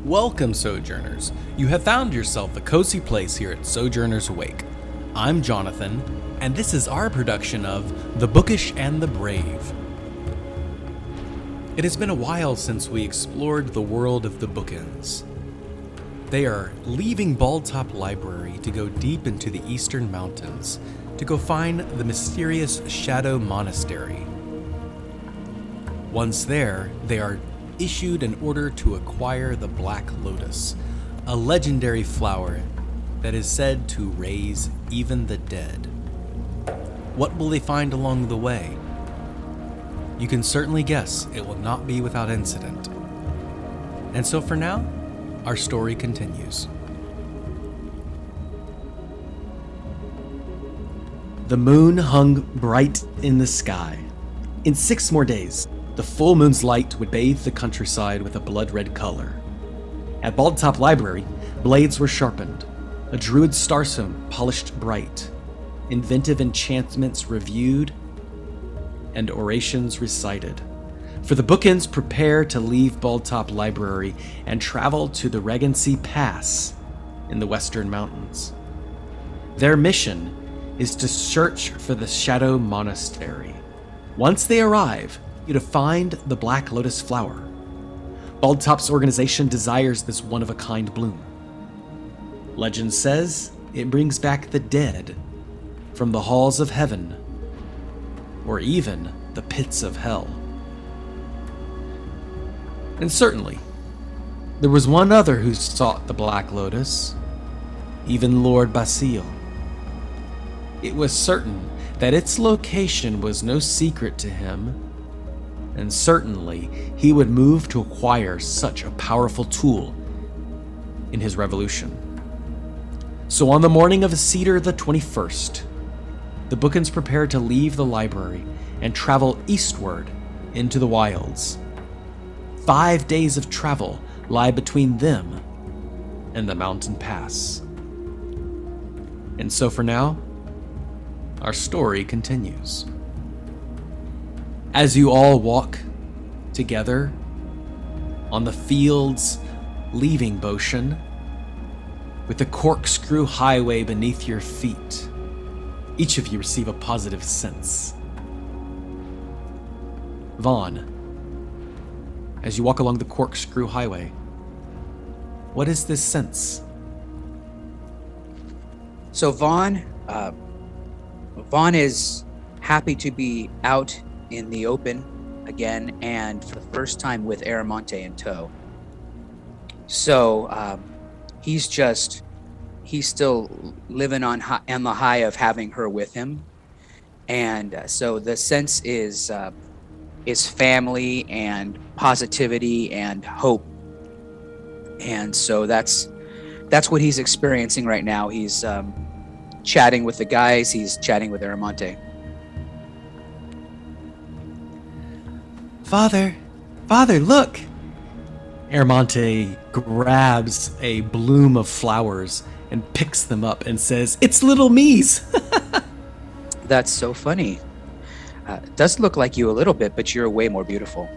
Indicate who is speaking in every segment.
Speaker 1: Welcome, Sojourners. You have found yourself a cozy place here at Sojourners Wake. I'm Jonathan, and this is our production of The Bookish and the Brave. It has been a while since we explored the world of the Bookends. They are leaving Baldtop Library to go deep into the eastern mountains to go find the mysterious Shadow Monastery. Once there, they are issued an order to acquire the Black Lotus, a legendary flower that is said to raise even the dead. What will they find along the way? You can certainly guess it will not be without incident. And so for now, our story continues. The moon hung bright in the sky. In 6 more days, the full moon's light would bathe the countryside with a blood-red color. At Baldtop Library, blades were sharpened, a druid starstone polished bright, inventive enchantments reviewed, and orations recited. For the Bookends prepare to leave Baldtop Library and travel to the Regency Pass in the Western Mountains. Their mission is to search for the Shadow Monastery. Once they arrive, to find the Black Lotus flower. Baldtop's organization desires this one-of-a-kind bloom. Legend says it brings back the dead from the halls of heaven, or even the pits of hell. And certainly, there was one other who sought the Black Lotus, even Lord Basile. It was certain that its location was no secret to him, and certainly he would move to acquire such a powerful tool in his revolution. So on the morning of Cedar the 21st, the Bookends prepared to leave the library and travel eastward into the wilds. 5 days of travel lie between them and the mountain pass. And so for now, our story continues. As you all walk together on the fields leaving Bochen, with the corkscrew highway beneath your feet, each of you receive a positive sense. Vaughn, as you walk along the corkscrew highway, what is this sense?
Speaker 2: So Vaughn is happy to be out in the open again, and for the first time with Aramonte in tow. So he's still living on the high of having her with him, and so the sense is family and positivity and hope, and so that's what he's experiencing right now. He's chatting with the guys. He's chatting with Aramonte.
Speaker 1: Father, look! Aramonte grabs a bloom of flowers and picks them up and says, "It's little me's!"
Speaker 2: That's so funny. Does look like you a little bit, but you're way more beautiful.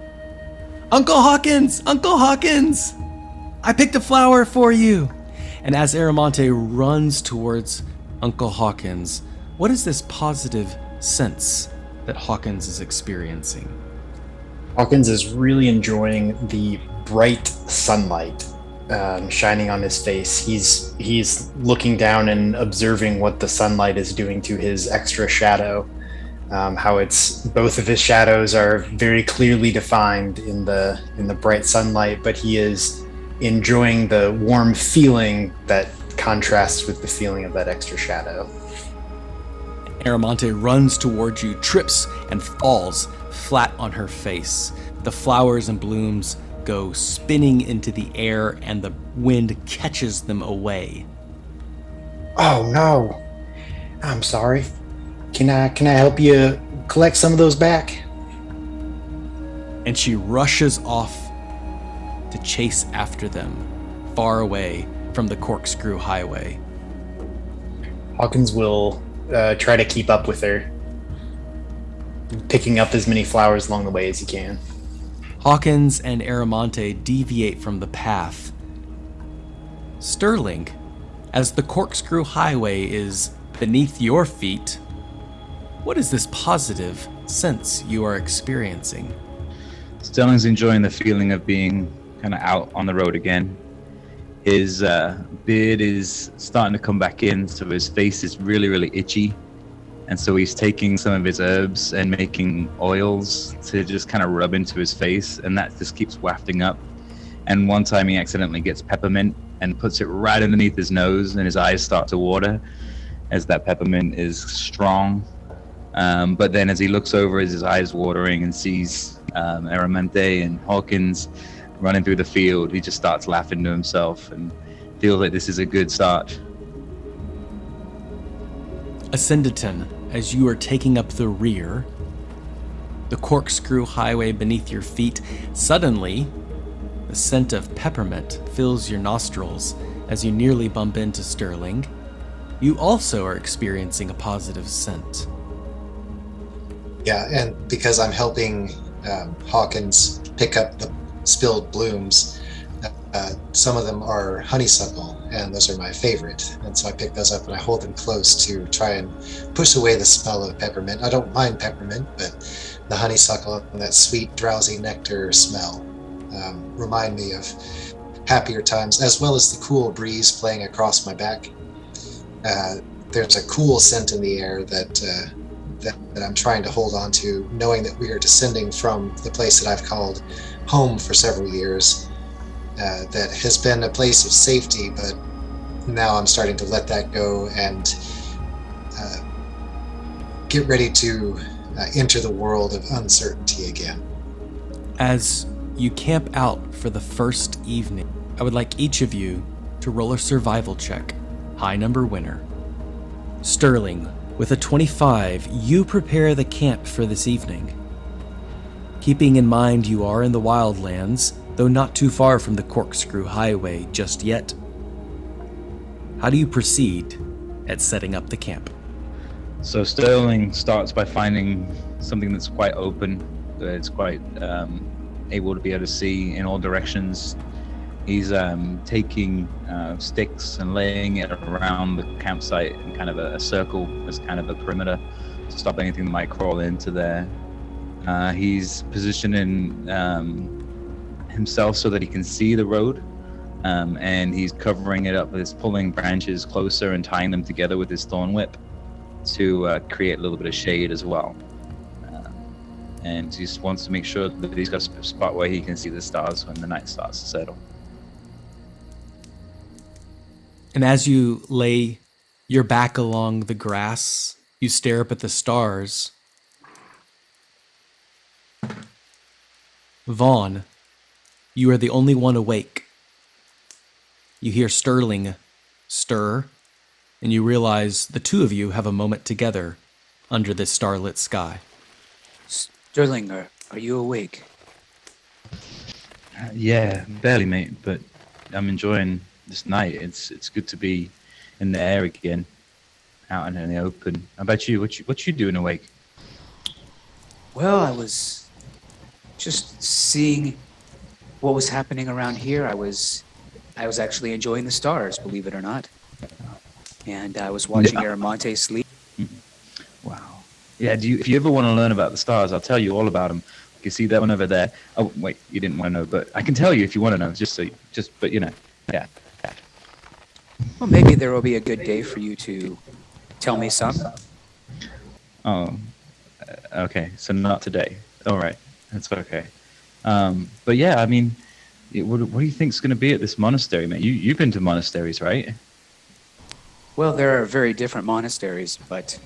Speaker 1: Uncle Hawkins! I picked a flower for you! And as Aramonte runs towards Uncle Hawkins, what is this positive sense that Hawkins is experiencing?
Speaker 3: Hawkins is really enjoying the bright sunlight shining on his face. He's looking down and observing what the sunlight is doing to his extra shadow. How it's both of his shadows are very clearly defined in the bright sunlight, but he is enjoying the warm feeling that contrasts with the feeling of that extra shadow.
Speaker 1: Aramonte runs towards you, trips, and falls flat on her face. The flowers and blooms go spinning into the air, and the wind catches them away.
Speaker 3: Oh no, I'm sorry. Can I help you collect some of those back?
Speaker 1: And she rushes off to chase after them, far away from the corkscrew highway.
Speaker 3: Hawkins will try to keep up with her, picking up as many flowers along the way as he can.
Speaker 1: Hawkins and Aramonte deviate from the path Sterling, as the corkscrew highway is beneath your feet, what is this positive sense you are experiencing?
Speaker 4: Sterling's enjoying the feeling of being kind of out on the road again. His beard is starting to come back in, so his face is really, really itchy. And so he's taking some of his herbs and making oils to just kind of rub into his face, and that just keeps wafting up. And one time he accidentally gets peppermint and puts it right underneath his nose, and his eyes start to water as that peppermint is strong. But then as he looks over, as his eyes watering and sees Aramente and Hawkins running through the field, he just starts laughing to himself and feels like this is a good start.
Speaker 1: Asyndeton, as you are taking up the rear, the corkscrew highway beneath your feet, suddenly the scent of peppermint fills your nostrils as you nearly bump into Sterling. You also are experiencing a positive scent.
Speaker 5: Yeah, and because I'm helping Hawkins pick up the spilled blooms, some of them are honeysuckle, and those are my favorite. And so I pick those up and I hold them close to try and push away the smell of peppermint. I don't mind peppermint, but the honeysuckle and that sweet, drowsy nectar smell remind me of happier times, as well as the cool breeze playing across my back. There's a cool scent in the air that I'm trying to hold on to, knowing that we are descending from the place that I've called home for several years. That has been a place of safety, but now I'm starting to let that go and get ready to enter the world of uncertainty again.
Speaker 1: As you camp out for the first evening, I would like each of you to roll a survival check, high number winner. Sterling, with a 25, you prepare the camp for this evening. Keeping in mind you are in the wildlands, though not too far from the corkscrew highway just yet. How do you proceed at setting up the camp?
Speaker 4: So Sterling starts by finding something that's quite open, that it's quite able to be able to see in all directions. He's taking sticks and laying it around the campsite in kind of a circle as kind of a perimeter to stop anything that might crawl into there. He's positioning himself so that he can see the road, and he's covering it up with his pulling branches closer and tying them together with his thorn whip to create a little bit of shade as well. And he just wants to make sure that he's got a spot where he can see the stars when the night starts to settle.
Speaker 1: And as you lay your back along the grass, you stare up at the stars. Vaughn, you are the only one awake. You hear Sterling stir, and you realize the two of you have a moment together under this starlit sky.
Speaker 2: Sterling, are you awake?
Speaker 4: Yeah, barely, mate, but I'm enjoying this night. It's good to be in the air again, out in the open. How about you? What you doing awake?
Speaker 2: Well, I was just seeing what was happening around here. I was actually enjoying the stars, believe it or not. And I was watching Aramonte sleep.
Speaker 4: Wow. Yeah, if you ever want to learn about the stars, I'll tell you all about them. You can see that one over there. Oh, wait, you didn't want to know, but I can tell you if you want to know, but you know, yeah.
Speaker 2: Well, maybe there will be a good day for you to tell me some.
Speaker 4: Oh, okay, so not today. All right, that's okay. But yeah, I mean, what do you think's going to be at this monastery, man? You've been to monasteries, right?
Speaker 2: Well, there are very different monasteries, but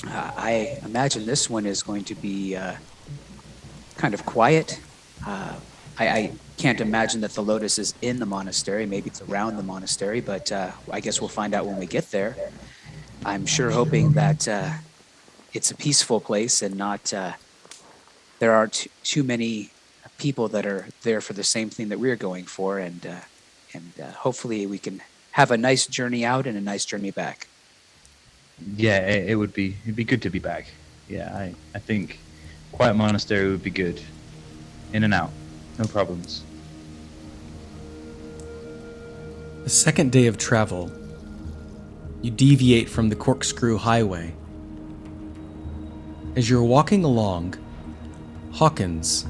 Speaker 2: I imagine this one is going to be kind of quiet. I can't imagine that the lotus is in the monastery. Maybe it's around the monastery, but I guess we'll find out when we get there. I'm sure hoping that it's a peaceful place and not there aren't too many people that are there for the same thing that we're going for, and hopefully we can have a nice journey out and a nice journey back.
Speaker 4: Yeah, it'd be good to be back. Yeah, I think quiet monastery would be good. In and out, no problems.
Speaker 1: The second day of travel, you deviate from the corkscrew highway. As you're walking along, Hawkins,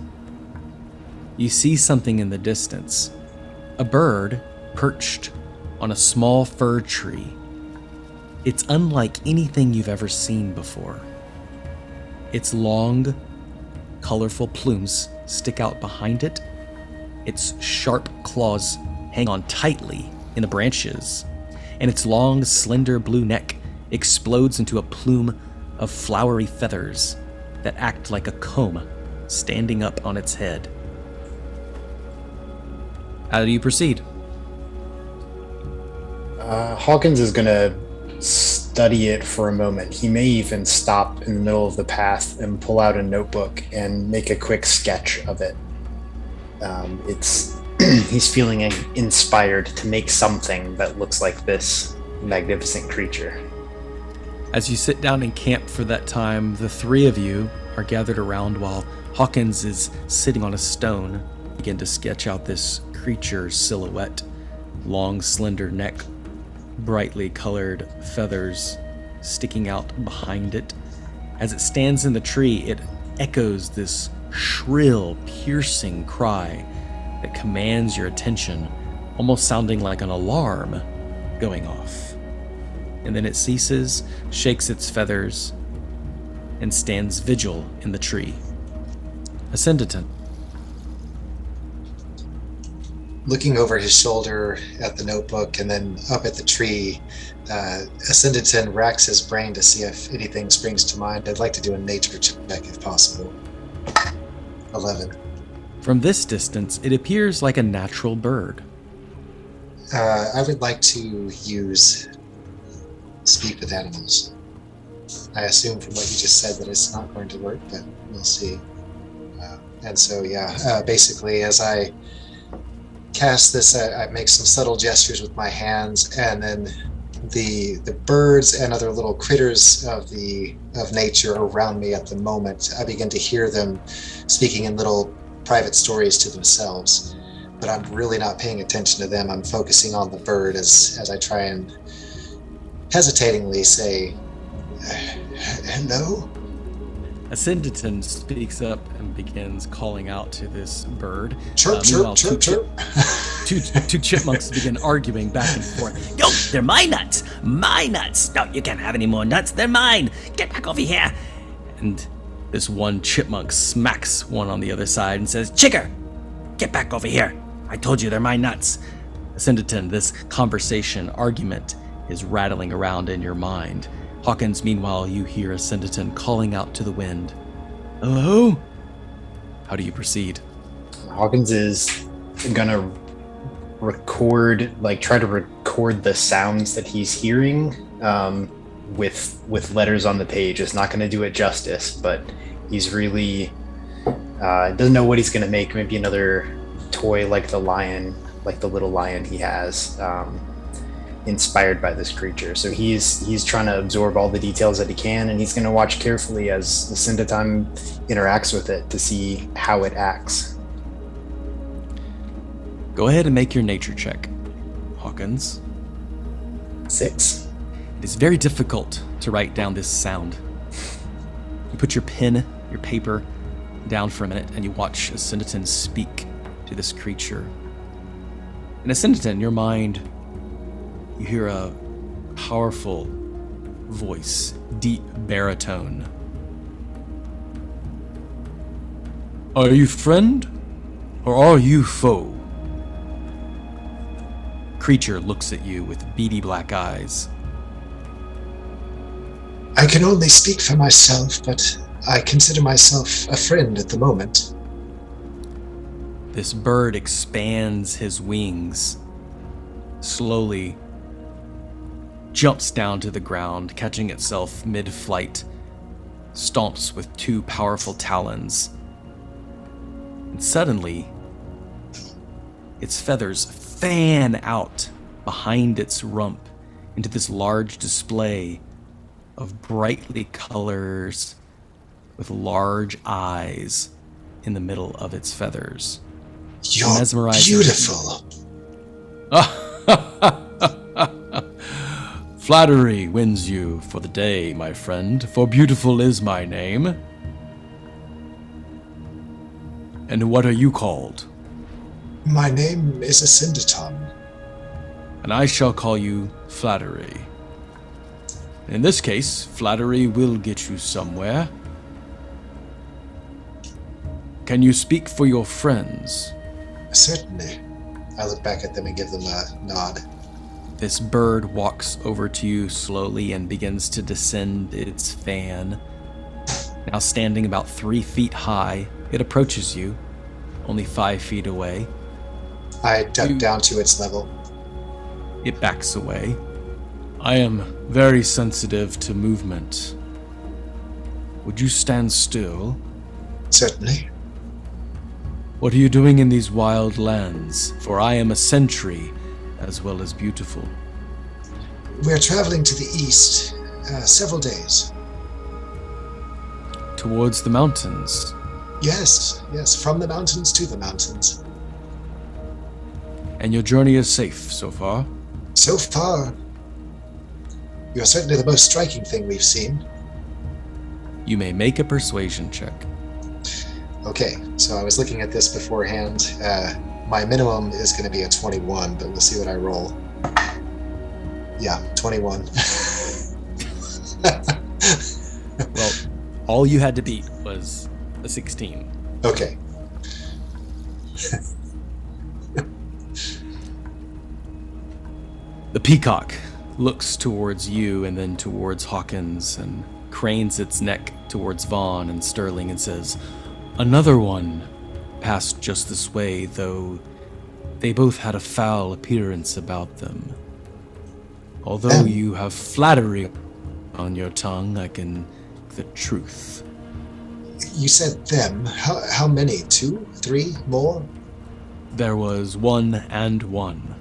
Speaker 1: you see something in the distance. A bird perched on a small fir tree. It's unlike anything you've ever seen before. Its long, colorful plumes stick out behind it. Its sharp claws hang on tightly in the branches, and its long, slender blue neck explodes into a plume of flowery feathers that act like a comb standing up on its head. How do you proceed?
Speaker 3: Hawkins is going to study it for a moment. He may even stop in the middle of the path and pull out a notebook and make a quick sketch of it. He's feeling inspired to make something that looks like this magnificent creature.
Speaker 1: As you sit down and camp for that time, the three of you are gathered around while Hawkins is sitting on a stone. Begin to sketch out this creature silhouette. Long, slender neck, brightly colored feathers sticking out behind it. As it stands in the tree, it echoes this shrill, piercing cry that commands your attention, almost sounding like an alarm going off. And then it ceases, shakes its feathers, and stands vigil in the tree. Asyndeton.
Speaker 5: Looking over his shoulder at the notebook and then up at the tree, Asyndeton racks his brain to see if anything springs to mind. I'd like to do a nature check if possible. 11.
Speaker 1: From this distance, it appears like a natural bird.
Speaker 5: I would like to use speak with animals. I assume from what you just said that it's not going to work, but we'll see. Basically, as I cast this, I make some subtle gestures with my hands, and then the birds and other little critters of nature around me at the moment, I begin to hear them speaking in little private stories to themselves. But I'm really not paying attention to them. I'm focusing on the bird as I try and hesitatingly say, hello?
Speaker 1: Asyndeton speaks up and begins calling out to this bird.
Speaker 5: Chirp, chirp, chirp, chirp.
Speaker 1: Two chipmunks begin arguing back and forth.
Speaker 6: Yo, they're my nuts! My nuts! No, you can't have any more nuts. They're mine. Get back over here.
Speaker 1: And this one chipmunk smacks one on the other side and says,
Speaker 6: Chigger, get back over here. I told you they're my nuts.
Speaker 1: Asyndeton, this conversation, argument is rattling around in your mind. Hawkins, meanwhile, you hear Asyndeton calling out to the wind. Hello? How do you proceed?
Speaker 3: Hawkins is gonna try to record the sounds that he's hearing with letters on the page. It's not gonna do it justice, but he's really doesn't know what he's gonna make. Maybe another toy like the lion, like the little lion he has, inspired by this creature. So he's trying to absorb all the details that he can, and he's going to watch carefully as the Asyndeton interacts with it to see how it acts.
Speaker 1: Go ahead and make your nature check, Hawkins.
Speaker 3: 6.
Speaker 1: It is very difficult to write down this sound. You put your pen, your paper down for a minute, and you watch Asyndeton speak to this creature. And Asyndeton, in your mind, you hear a powerful voice, deep baritone. Are you friend, or are you foe? Creature looks at you with beady black eyes.
Speaker 5: I can only speak for myself, but I consider myself a friend at the moment.
Speaker 1: This bird expands his wings, slowly jumps down to the ground, catching itself mid-flight, stomps with two powerful talons. And suddenly, its feathers fan out behind its rump into this large display of brightly colors with large eyes in the middle of its feathers.
Speaker 5: You're
Speaker 1: Mesmerizing.
Speaker 5: beautiful.
Speaker 1: Flattery wins you for the day, my friend, for beautiful is my name. And what are you called?
Speaker 5: My name is Asyndeton.
Speaker 1: And I shall call you Flattery. In this case, flattery will get you somewhere. Can you speak for your friends?
Speaker 5: Certainly. I look back at them and give them a nod.
Speaker 1: This bird walks over to you slowly and begins to descend its fan. Now standing about 3 feet high, it approaches you, only 5 feet away.
Speaker 5: I duck down to its level.
Speaker 1: It backs away. I am very sensitive to movement. Would you stand still?
Speaker 5: Certainly.
Speaker 1: What are you doing in these wild lands? For I am a sentry, as well as beautiful.
Speaker 5: We're traveling to the east, several days.
Speaker 1: Towards the mountains.
Speaker 5: Yes, from the mountains to the mountains.
Speaker 1: And your journey is safe so far?
Speaker 5: So far, you're certainly the most striking thing we've seen.
Speaker 1: You may make a persuasion check.
Speaker 5: Okay, so I was looking at this beforehand. My minimum is going to be a 21, but we'll see what I roll. Yeah, 21.
Speaker 1: Well, all you had to beat was a 16.
Speaker 5: Okay.
Speaker 1: The peacock looks towards you and then towards Hawkins and cranes its neck towards Vaughn and Sterling and says, "Another one passed just this way, though they both had a foul appearance about them. Although you have flattery on your tongue, I can the truth."
Speaker 5: You said them. How many? 2? 3? More?
Speaker 1: There was one and one.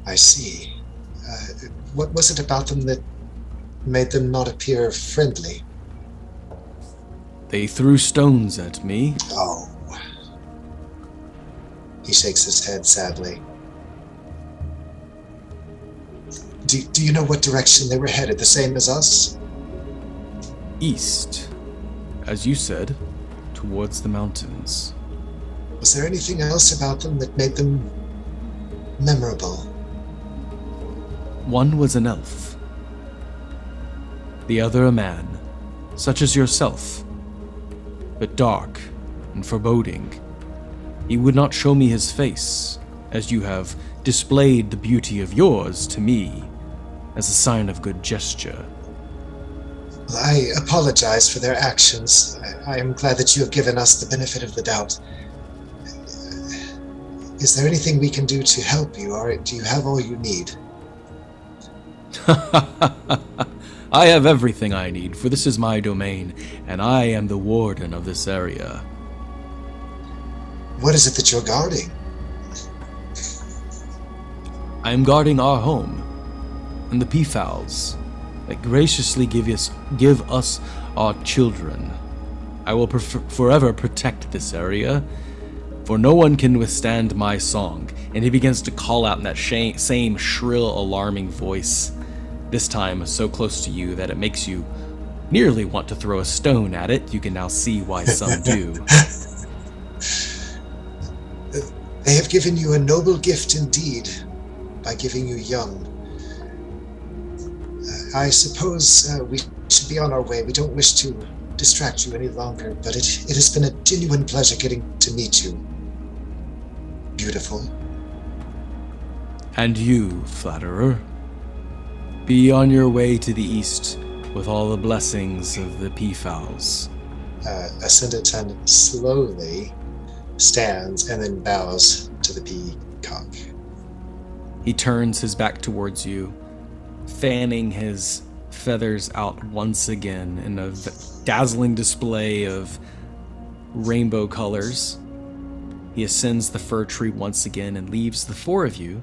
Speaker 5: I see. What was it about them that made them not appear friendly?
Speaker 1: They threw stones at me.
Speaker 5: Oh. He shakes his head sadly. Do you know what direction they were headed? The same as us?
Speaker 1: East, as you said, towards the mountains.
Speaker 5: Was there anything else about them that made them memorable?
Speaker 1: One was an elf. The other a man, such as yourself, but dark and foreboding. He would not show me his face, as you have displayed the beauty of yours to me, as a sign of good gesture.
Speaker 5: Well, I apologize for their actions. I am glad that you have given us the benefit of the doubt. Is there anything we can do to help you, or do you have all you need?
Speaker 1: I have everything I need, for this is my domain, and I am the warden of this area.
Speaker 5: What is it that you're guarding?
Speaker 1: I am guarding our home, and the peafowls that graciously give us our children. I will forever protect this area, for no one can withstand my song. And he begins to call out in that same shrill, alarming voice, this time so close to you that it makes you nearly want to throw a stone at it. You can now see why some do.
Speaker 5: They have given you a noble gift indeed, by giving you young. I suppose we should be on our way. We don't wish to distract you any longer, but it has been a genuine pleasure getting to meet you. Beautiful.
Speaker 1: And you, flatterer, be on your way to the east with all the blessings of the peafowls.
Speaker 5: Asyndeton slowly stands and then bows to the peacock.
Speaker 1: He turns his back towards you, fanning his feathers out once again in a dazzling display of rainbow colors. He ascends the fir tree once again and leaves the four of you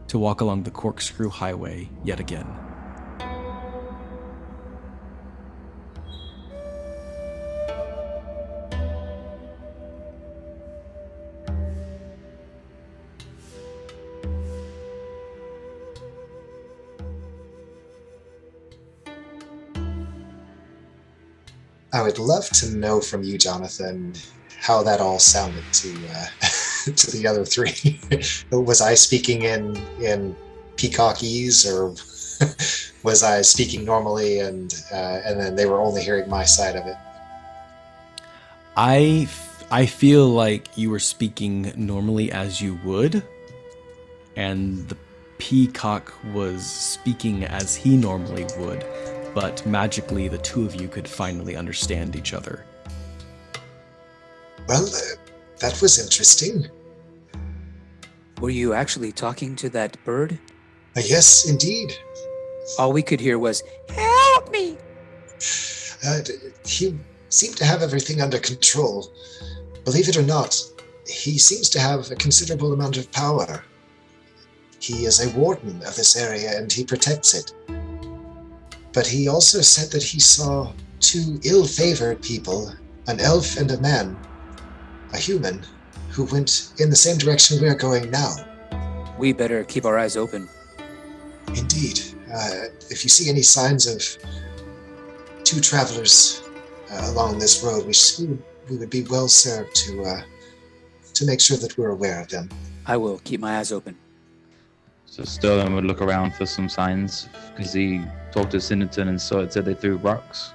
Speaker 1: to walk along the corkscrew highway yet again.
Speaker 5: I would love to know from you, Jonathan, how that all sounded to to the other three. Was I speaking in peacockese, or was I speaking normally, and then they were only hearing my side of it?
Speaker 1: I feel like you were speaking normally as you would, and the peacock was speaking as he normally would, but magically the two of you could finally understand each other.
Speaker 5: Well, that was interesting.
Speaker 2: Were you actually talking to that bird?
Speaker 5: Yes, indeed.
Speaker 2: All we could hear was, "Help me!"
Speaker 5: He seemed to have everything under control. Believe it or not, he seems to have a considerable amount of power. He is a warden of this area and he protects it. But he also said that he saw two ill-favored people, an elf and a man, a human, who went in the same direction we are going now.
Speaker 2: We better keep our eyes open.
Speaker 5: Indeed. If you see any signs of two travelers along this road, we would be well served to make sure that we're aware of them.
Speaker 2: I will keep my eyes open.
Speaker 4: So Sterling would look around for some signs, because he talked to Asyndeton and saw it said they threw rocks.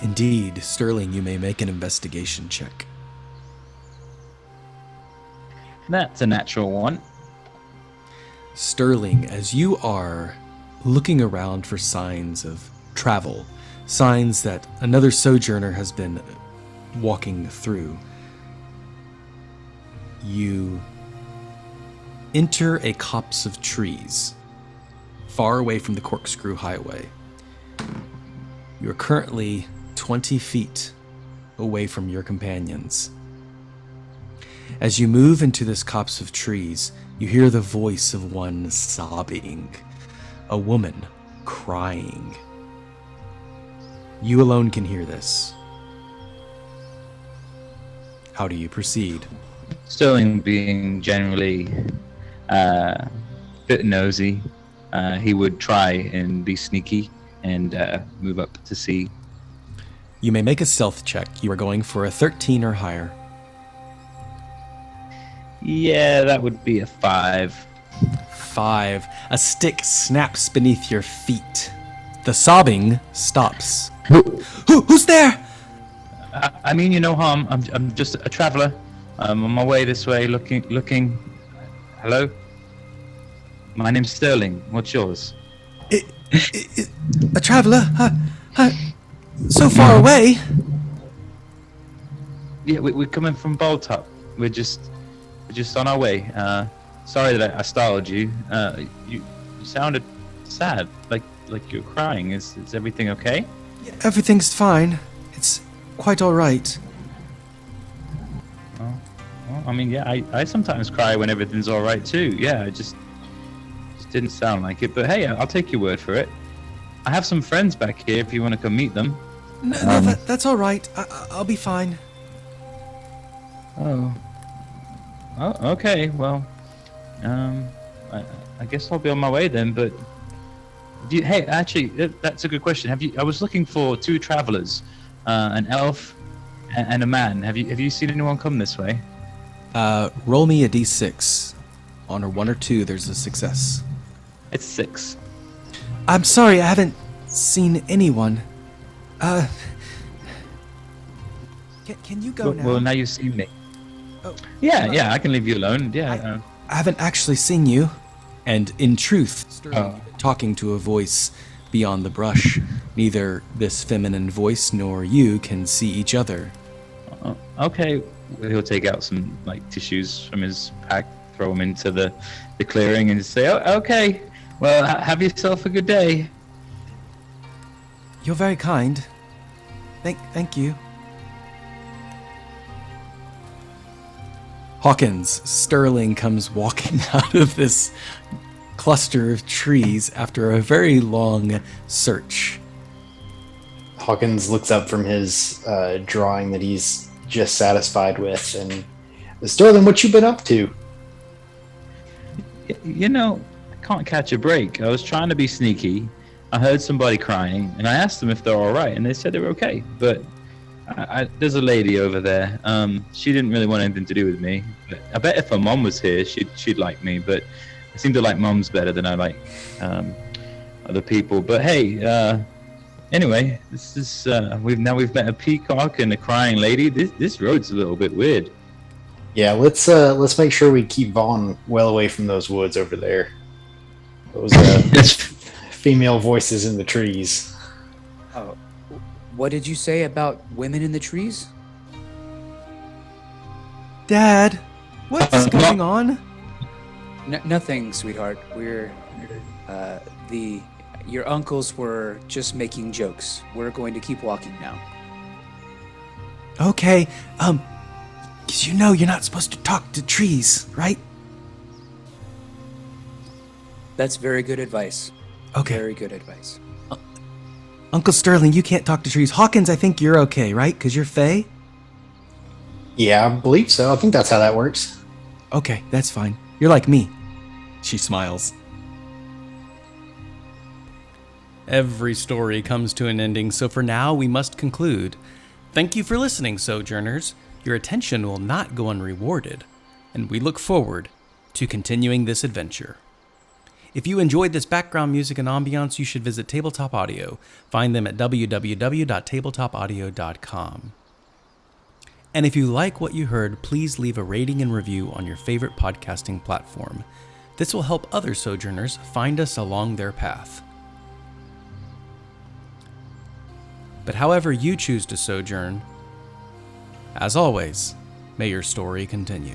Speaker 1: Indeed, Sterling, you may make an investigation check.
Speaker 4: That's a natural one.
Speaker 1: Sterling, as you are looking around for signs of travel, signs that another sojourner has been walking through, you enter a copse of trees far away from the corkscrew highway. You are currently 20 feet away from your companions. As you move into this copse of trees, you hear the voice of one sobbing, a woman crying. You alone can hear this. How do you proceed?
Speaker 4: Sterling, being generally a bit nosy, he would try and be sneaky and move up to see.
Speaker 1: You may make a stealth check. You are going for a 13 or higher.
Speaker 4: Yeah, that would be a 5.
Speaker 1: 5. A stick snaps beneath your feet. The sobbing stops. Who's there?
Speaker 4: I mean, you no harm. I'm just a traveler. I'm on my way this way, looking. Hello? My name's Sterling. What's yours?
Speaker 1: A traveler? So far away?
Speaker 4: Yeah, we're coming from Boltop. We're just on our way. Sorry that I startled you. You sounded sad, like you're crying. Is everything okay?
Speaker 1: Everything's fine. It's quite all right.
Speaker 4: Well, I mean, yeah, I sometimes cry when everything's all right too. Yeah, it just didn't sound like it. But hey, I'll take your word for it. I have some friends back here if you want to come meet them.
Speaker 1: No, that's all right. I'll be fine.
Speaker 4: Oh, okay. Well, I guess I'll be on my way then. But hey, actually, that's a good question. I was looking for two travelers, an elf and a man. Have you seen anyone come this way?
Speaker 1: Roll me a d6. On a 1 or 2, there's a success.
Speaker 4: It's 6.
Speaker 1: I'm sorry, I haven't seen anyone. Can you go now?
Speaker 4: Well, now you've seen me.
Speaker 1: Oh,
Speaker 4: Yeah, I can leave you alone. Yeah.
Speaker 1: I haven't actually seen you. And in truth, Sterling, you've been talking to a voice beyond the brush. Neither this feminine voice nor you can see each other.
Speaker 4: Okay. He'll take out some tissues from his pack, throw them into the clearing, and say, "Oh, okay. Well, have yourself a good day."
Speaker 1: You're very kind. Thank you. Hawkins, Sterling comes walking out of this cluster of trees after a very long search.
Speaker 3: Hawkins looks up from his drawing that he's just satisfied with, and Sterling, what you been up to?
Speaker 4: You know, I can't catch a break. I was trying to be sneaky. I heard somebody crying, and I asked them if they're all right, and they said they were okay. But There's a lady over there. She didn't really want anything to do with me. But I bet if her mom was here, she'd like me. But I seem to like moms better than I like other people. But hey, anyway, this is we've met a peacock and a crying lady. This road's a little bit weird.
Speaker 3: Yeah, let's make sure we keep Vaughn well away from those woods over there. Those female voices in the trees.
Speaker 2: Oh, what did you say about women in the trees?
Speaker 1: Dad, what's going on?
Speaker 2: Nothing, sweetheart. Your uncles were just making jokes. We're going to keep walking now.
Speaker 1: Okay, because you know you're not supposed to talk to trees, right?
Speaker 2: That's very good advice.
Speaker 1: Okay.
Speaker 2: Very good advice.
Speaker 1: Uncle Sterling, you can't talk to trees. Hawkins, I think you're okay, right? Because you're Fae?
Speaker 3: Yeah, I believe so. I think that's how that works.
Speaker 1: Okay, that's fine. You're like me. She smiles. Every story comes to an ending, so for now we must conclude. Thank you for listening, Sojourners. Your attention will not go unrewarded, and we look forward to continuing this adventure. If you enjoyed this background music and ambiance, you should visit Tabletop Audio. Find them at www.tabletopaudio.com. And if you like what you heard, please leave a rating and review on your favorite podcasting platform. This will help other Sojourners find us along their path. But however you choose to sojourn, as always, may your story continue.